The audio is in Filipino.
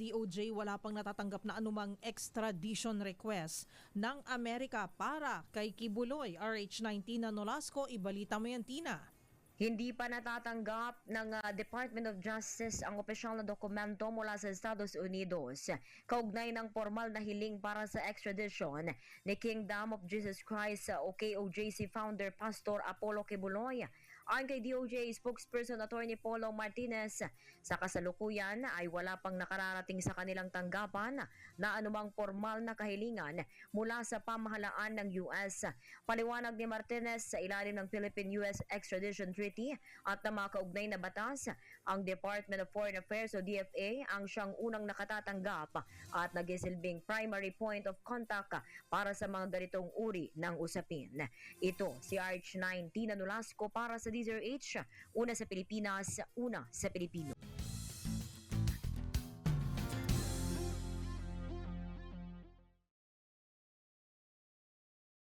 DOJ wala pang natatanggap na anumang extradition request ng Amerika para kay Kibuloy. RH19 na Nolasco, ibalita mo yan, Tina. Hindi pa natatanggap ng Department of Justice ang opisyal na dokumento mula sa Estados Unidos kaugnay ng formal na hiling para sa extradition ni Kingdom of Jesus Christ o KOJC founder Pastor Apollo Kibuloy. Ayon kay DOJ spokesperson Attorney Polo Martinez, sa kasalukuyan ay wala pang nakararating sa kanilang tanggapan na anumang formal na kahilingan mula sa pamahalaan ng US. Paliwanag ni Martinez, sa ilalim ng Philippine-US Extradition Treaty at ng mga kaugnay na batas, ang Department of Foreign Affairs o DFA ang siyang unang nakatatanggap at nagisilbing primary point of contact para sa mga ganitong uri ng usapin. Ito si RH19 na Nolasco para sa DZRH, una sa Pilipinas, una sa Pilipino.